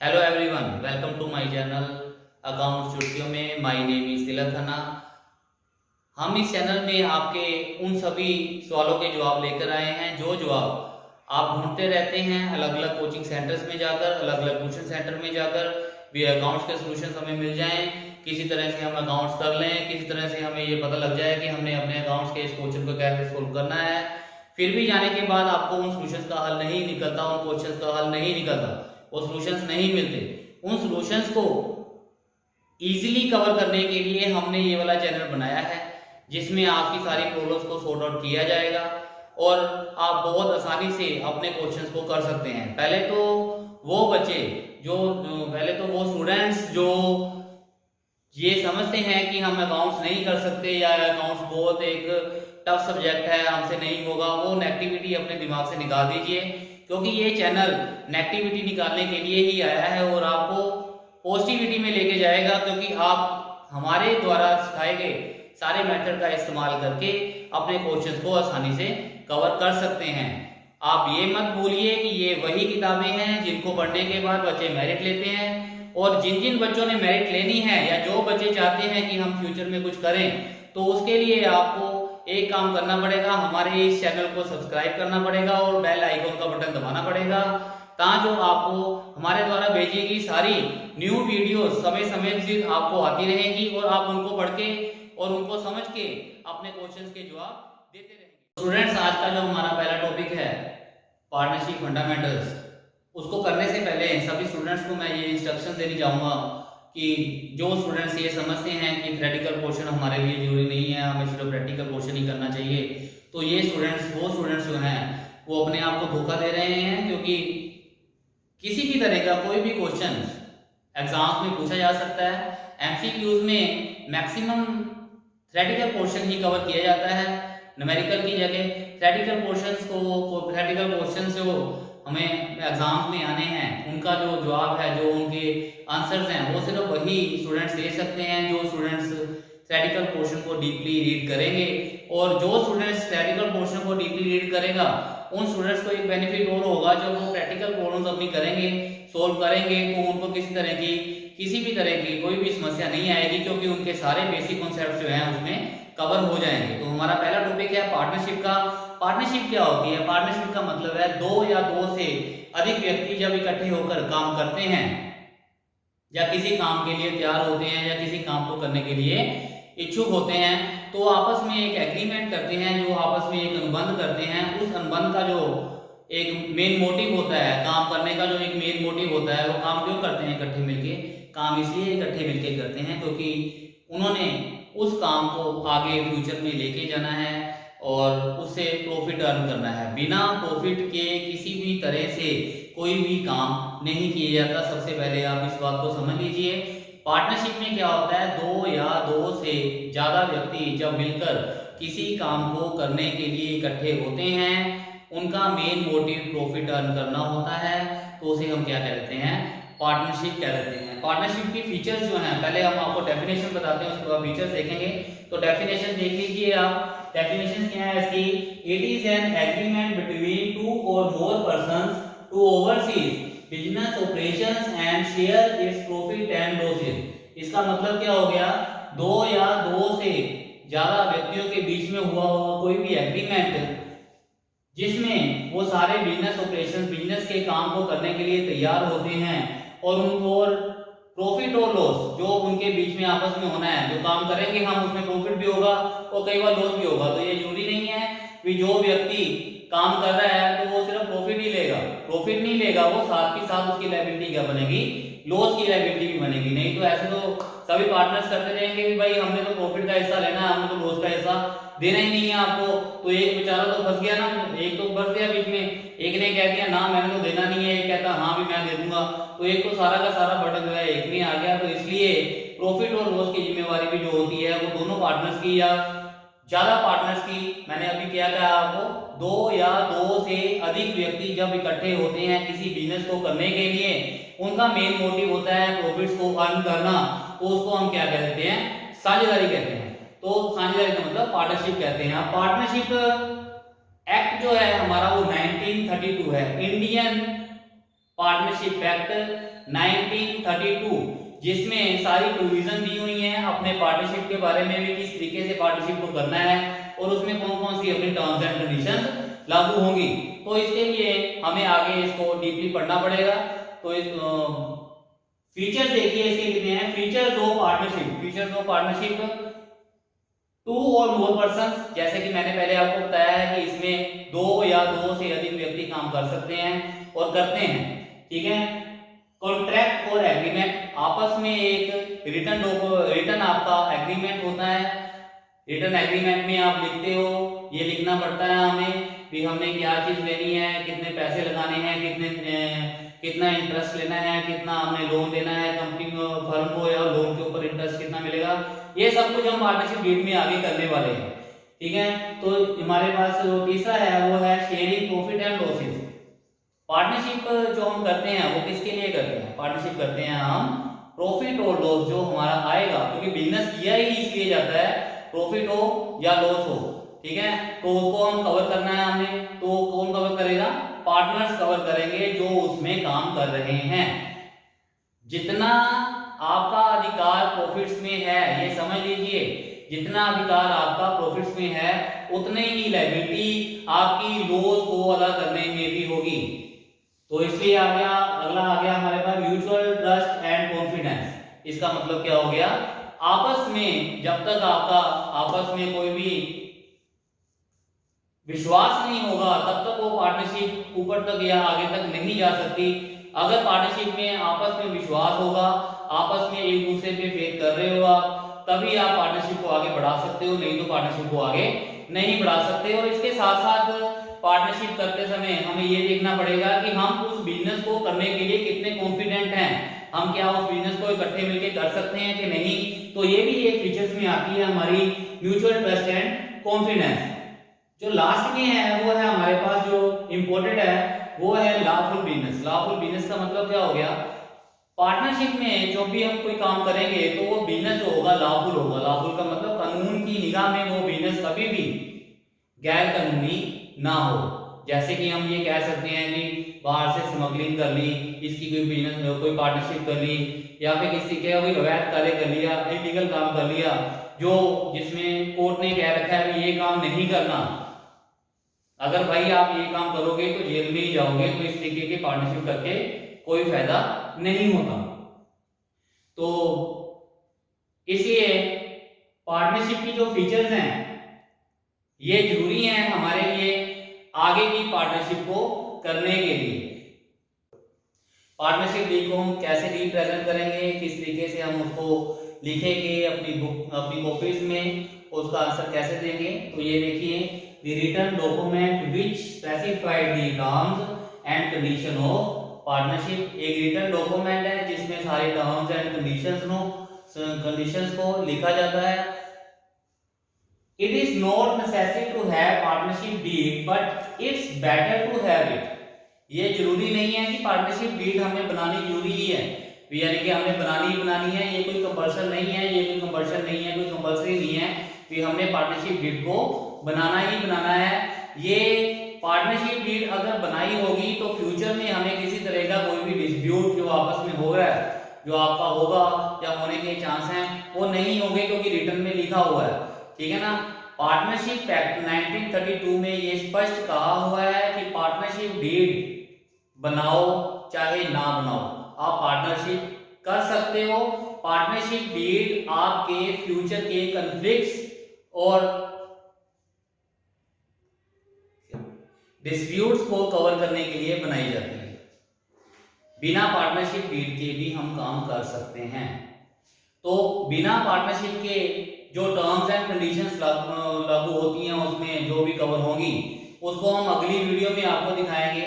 Hello everyone, welcome to my channel account चुटकियों में। My name is Tilak Khanna. हम इस चैनल में आपके उन सभी सवालों के जवाब लेकर आए हैं जो जवाब आप ढूंढते रहते हैं अलग अलग कोचिंग सेंटर्स में जाकर, अलग अलग ट्यूशन सेंटर में जाकर भी। अकाउंट्स के सोल्यूशन हमें मिल जाएं, किसी तरह से हम अकाउंट्स कर लें, किसी तरह से हमें ये पता लग जाए कि हमने अपने अकाउंट्स के इस क्वेश्चन को कैसे सोल्व करना है। फिर भी जाने के बाद आपको उन सोल्यूशंस का हल नहीं निकलता, उन क्वेश्चंस का हल नहीं निकलता, वो सॉल्यूशंस नहीं मिलते। उन सॉल्यूशंस को इजीली कवर करने के लिए हमने ये वाला चैनल बनाया है जिसमें आपकी सारी प्रॉब्लम्स को सॉर्ट आउट किया जाएगा और आप बहुत आसानी से अपने क्वेश्चंस को कर सकते हैं। पहले तो वो स्टूडेंट्स जो ये समझते हैं कि हम अकाउंट्स नहीं कर सकते या अकाउंट्स बहुत एक टफ सब्जेक्ट है, हमसे नहीं होगा, वो नेगेटिविटी अपने दिमाग से निकाल दीजिए, क्योंकि ये चैनल नेगेटिविटी निकालने के लिए ही आया है और आपको पॉजिटिविटी में लेके जाएगा। क्योंकि आप हमारे द्वारा सिखाए गए सारे मेथड का इस्तेमाल करके अपने क्वेश्चंस को आसानी से कवर कर सकते हैं। आप ये मत भूलिए कि ये वही किताबें हैं जिनको पढ़ने के बाद बच्चे मेरिट लेते हैं, और जिन जिन बच्चों ने मेरिट लेनी है या जो बच्चे चाहते हैं कि हम फ्यूचर में कुछ करें, तो उसके लिए आपको एक काम करना पड़ेगा, हमारे इस चैनल को सब्सक्राइब करना पड़ेगा और बेल आइकन का बटन दबाना पड़ेगा, ताकि जो आपको हमारे द्वारा भेजी गई सारी न्यू वीडियो समय समय से आपको आती रहेंगी और आप उनको पढ़ के और उनको समझ के अपने क्वेश्चंस के जवाब देते रहेंगे। स्टूडेंट्स, आज का जो हमारा पहला टॉपिक है पार्टनरशिप फंडामेंटल्स, उसको करने से पहले सभी स्टूडेंट्स को मैं ये इंस्ट्रक्शन देनी चाहूँगा कि जो स्टूडेंट्स ये समझते हैं कि थ्योरेटिकल पोर्शन हमारे लिए जरूरी नहीं है, हमें सिर्फ प्रैक्टिकल पोर्शन ही करना चाहिए, तो ये वो स्टूडेंट्स जो हैं वो अपने आप को धोखा दे रहे हैं। क्योंकि किसी भी तरह का कोई भी क्वेश्चन एग्जाम्स में पूछा जा सकता है। एमसीक्यूज में मैक्सिमम थ्योरेटिकल पोर्शन ही कवर किया जाता है न्यूमेरिकल की जगह। थ्योरेटिकल क्वेश्चंस जो हमें एग्जाम्स में आने हैं, उनका जो जवाब है, जो उनके आंसर्स हैं, वो सिर्फ वही स्टूडेंट्स दे सकते हैं जो स्टूडेंट्स थ्योरेटिकल पोर्शन को डीपली रीड करेंगे। और जो स्टूडेंट्स थ्योरेटिकल पोर्शन को डीपली रीड करेगा, उन स्टूडेंट्स को एक बेनिफिट और होगा, जब वो प्रैक्टिकल प्रॉब्लम्स अपनी करेंगे, सोल्व करेंगे, तो उनको किसी भी तरह की कोई भी समस्या नहीं आएगी, क्योंकि उनके सारे बेसिक कॉन्सेप्ट्स जो हैं उसमें कवर हो जाएंगे। तो हमारा पहला टॉपिक है पार्टनरशिप का। पार्टनरशिप क्या होती है? पार्टनरशिप का मतलब है दो या दो से अधिक व्यक्ति जब इकट्ठे होकर काम करते हैं या किसी काम के लिए तैयार होते हैं या किसी काम को करने के लिए इच्छुक होते हैं, तो आपस में एक एग्रीमेंट करते हैं, जो आपस में एक अनुबंध करते हैं। उस अनुबंध का जो एक मेन मोटिव होता है, काम करने का जो एक मेन मोटिव होता है, वो काम क्यों करते हैं इकट्ठे मिलके? काम इसलिए इकट्ठे मिलके करते हैं क्योंकि उन्होंने उस काम को आगे फ्यूचर में लेके जाना है और उससे प्रॉफिट अर्न करना है। बिना प्रॉफिट के किसी भी तरह से कोई भी काम नहीं किया जाता। सबसे पहले आप इस बात को समझ लीजिए। पार्टनरशिप में क्या होता है? दो या दो से ज्यादा व्यक्ति जब मिलकर किसी काम को करने के लिए इकट्ठे होते हैं, उनका मेन मोटिव प्रॉफिट अर्न करना होता है, तो उसे हम क्या कहते हैं? पार्टनरशिप कहते हैं। पार्टनरशिप की फीचर्स जो हैं, पहले हम आपको डेफिनेशन बताते हैं, उसके बाद फीचर्स देखेंगे। तो डेफिनेशन देख लीजिए आप। डेफिनेशन क्या है इसकी? It is an agreement between two और more persons to overseas business operations and share its profit and losses. इसका मतलब क्या हो गया? दो या दो से ज्यादा व्यक्तियों के बीच में हुआ कोई भी एग्रीमेंट जिसमें वो सारे बिजनेस ऑपरेशन, बिजनेस के काम को करने के लिए तैयार होते हैं, और उनको प्रॉफिट और लॉस जो उनके बीच में आपस में होना है, जो काम करेंगे हम उसमें प्रॉफिट भी होगा और कई बार लॉस भी होगा। तो ये जरूरी नहीं है कि जो व्यक्ति काम कर रहा है तो वो सिर्फ प्रॉफिट ही लेगा, प्रॉफिट नहीं लेगा, वो साथ के साथ उसकी लायबिलिटी क्या बनेगी? लॉस की लायबिलिटी भी बनेगी। नहीं तो ऐसे तो सभी पार्टनर्स करते रहेंगे कि भाई हमने तो प्रॉफिट का हिस्सा लेना है, हमने तो लॉस का हिस्सा देना ही नहीं है आपको। तो एक बेचारा तो फंस गया ना, एक तो फंस गया बीच में, एक ने कह दिया ना मैंने तो देना नहीं है, एक कहता हाँ भी मैं दे दूंगा, तो एक तो सारा का सारा बर्डन जो है एक में आ गया। तो इसलिए प्रॉफिट और लॉस की जिम्मेवारी भी जो होती है वो दोनों पार्टनर्स की या ज्यादा पार्टनर्स की। मैंने अभी क्या कहा आपको? दो या दो से अधिक व्यक्ति जब इकट्ठे होते हैं किसी बिजनेस को करने के लिए, उनका मेन मोटिव होता है प्रॉफिट्स को अर्न करना, तो उसको हम क्या कहते हैं? साझेदारी कहते हैं। तो साझेदारी का मतलब पार्टनरशिप कहते हैं। पार्टनरशिप एक्ट जो है हमारा वो 1932 है, इंडियन पार्टनरशिप एक्ट 1932, जिसमें सारी प्रोविजन दी हुई हैं अपने पार्टनरशिप के बारे में भी, किस तरीके से पार्टनरशिप को करना है और उसमें कौन कौन सी अपनी टर्म्स एंड कंडीशन लागू होंगी। तो इसके लिए हमें आगे इसको डीपली पढ़ना पड़ेगा। तो इस फीचर्स देखिए इसके कितने हैं। Features of partnership, features of partnership, two और मोर पर्सन, जैसे कि मैंने पहले आपको बताया है कि इसमें दो या दो से अधिक व्यक्ति काम कर सकते हैं और करते हैं, ठीक है। कॉन्ट्रैक्ट और एग्रीमेंट, आपस में एक रिटर्न आपका एग्रीमेंट होता है। रिटर्न एग्रीमेंट में आप लिखते हो, ये लिखना पड़ता है हमें कि हमने क्या चीज लेनी है, कितने पैसे लगाने हैं, कितना इंटरेस्ट लेना है, कितना हमने लोन देना है कंपनी फर्म को, या लोन के ऊपर इंटरेस्ट कितना मिलेगा, ये सब कुछ हम पार्टनरशिप डीड में आगे करने वाले हैं, ठीक है। तो हमारे पास जो तीसरा है वो है sharing profit and losses. Partnership जो हम करते हैं वो किसके लिए करते हैं? पार्टनरशिप करते हैं हम प्रॉफिट और लॉस जो हमारा आएगा, क्योंकि बिजनेस किया ही इसलिए जाता है, प्रॉफिट हो या लॉस हो, ठीक है। तो उसको हम कवर करना है हमने, तो कौन कवर करेगा? पार्टनर्स कवर करेंगे जो उसमें काम कर रहे हैं। जितना आपका अधिकार प्रॉफिट्स में है, ये समझ लीजिए, जितना अधिकार आपका प्रॉफिट्स में है उतने ही लायबिलिटी आपकी लॉस को अदा करने में भी होगी। तो इसलिए आ गया, अगला आ गया हमारे पास म्यूचुअल ट्रस्ट एंड कॉन्फिडेंस। इसका मतलब क्या हो गया? आपस में जब तक आपका आपस में कोई भी विश्वास नहीं होगा तब तक वो पार्टनरशिप ऊपर तक या आगे तक नहीं जा सकती। अगर पार्टनरशिप में आपस में विश्वास होगा, आपस में एक दूसरे पे फेथ कर रहे हो आप, तभी आप पार्टनरशिप को आगे बढ़ा सकते हो, नहीं तो पार्टनरशिप को आगे नहीं बढ़ा सकते। और इसके साथ साथ पार्टनरशिप करते समय हमें ये देखना पड़ेगा कि हम उस बिजनेस को करने के लिए कितने कॉन्फिडेंट हैं, हम क्या उस बिजनेस को इकट्ठे मिलकर कर सकते हैं कि नहीं। तो ये भी एक फीचर्स में आती है हमारी म्यूचुअल ट्रस्ट एंड कॉन्फिडेंस। जो लास्ट में है वो है हमारे पास जो इंपॉर्टेंट है वो है लॉफुल बिजनेस। लॉफुल बिजनेस का मतलब क्या हो गया? पार्टनरशिप में जो भी हम कोई काम करेंगे तो वो बिजनेस जो होगा लॉफुल होगा। लॉफुल का मतलब कानून की निगाह में वो बिजनेस कभी भी गैर कानूनी ना हो। जैसे कि हम ये कह सकते हैं कि बाहर से स्मगलिंग कर ली, इसकी कोई बिजनेस कोई पार्टनरशिप कर ली, या फिर किसी के कोई अवैध कार्य कर लिया, इलीगल काम कर लिया, जो जिसमें कोर्ट ने कह रखा है कि ये काम नहीं करना, अगर भाई आप ये काम करोगे तो जेल में ही जाओगे। तो इस तरीके की पार्टनरशिप करके कोई फायदा नहीं होता। तो इसलिए पार्टनरशिप की जो फीचर्स हैं ये जरूरी हैं हमारे लिए आगे की पार्टनरशिप को करने के लिए। पार्टनरशिप डील को हम कैसे रिप्रेजेंट करेंगे, किस तरीके से हम उसको लिखेंगे अपनी कॉपीज में, उसका आंसर कैसे देंगे। तो ये देखिए, the written document which specified the terms and condition of partnership। एक रिटन डॉक्यूमेंट है जिसमें सारे टर्म्स एंड कंडीशंस को लिखा जाता है। It is not necessary to have partnership deed, but it's better to have it। ये जरूरी नहीं है कि पार्टनरशिप डीड हमें बनानी जरूरी ही है, यानी कि हमें बनानी है, ये कोई कंपल्सन नहीं है, ये कोई कंपल्सन नहीं है, कोई कंपल्सरी नहीं है कि हमने पार्टनरशिप डीड को बनाना ही बनाना है। ये पार्टनरशिप डीड अगर बनाई होगी तो फ्यूचर में हमें किसी तरह का कोई भी डिस्प्यूट जो आपस में हो रहा है, जो आपका होगा या होने के चांस हैं, वो नहीं होंगे क्योंकि रिटर्न में लिखा हुआ है, ठीक है ना। पार्टनरशिप एक्ट 1932 में ये स्पष्ट कहा हुआ है कि पार्टनरशिप डीड बनाओ चाहे ना बनाओ, आप पार्टनरशिप कर सकते हो। पार्टनरशिप डीड आपके फ्यूचर के कॉन्फ्लिक्ट्स और डिस्प्यूट्स को कवर करने के लिए बनाई जाती है। बिना पार्टनरशिप डीड के भी हम काम कर सकते हैं। तो बिना पार्टनरशिप के जो टर्म्स एंड कंडीशंस लागू होती हैं उसमें जो भी कवर होंगी उसको हम अगली वीडियो में आपको दिखाएंगे।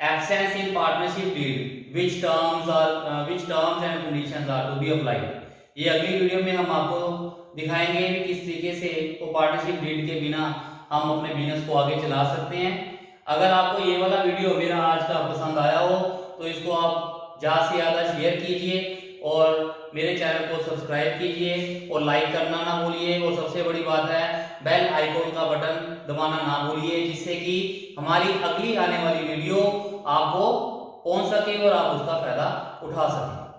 Absence in partnership deed which terms and conditions are to be applied. ये अगली वीडियो में हम आपको दिखाएंगे कि किस तरीके से वो पार्टनरशिप डीड के बिना हम अपने बिजनेस को आगे चला सकते हैं। अगर आपको ये वाला वीडियो मेरा आज का पसंद आया हो तो इसको आप ज़्यादा से ज़्यादा शेयर कीजिए और मेरे चैनल को सब्सक्राइब कीजिए और लाइक करना ना भूलिए। और सबसे बड़ी बात है बेल आइकॉन का बटन दबाना ना भूलिए, जिससे कि हमारी अगली आने वाली वीडियो आपको पहुंच सके और आप उसका फायदा उठा सकें।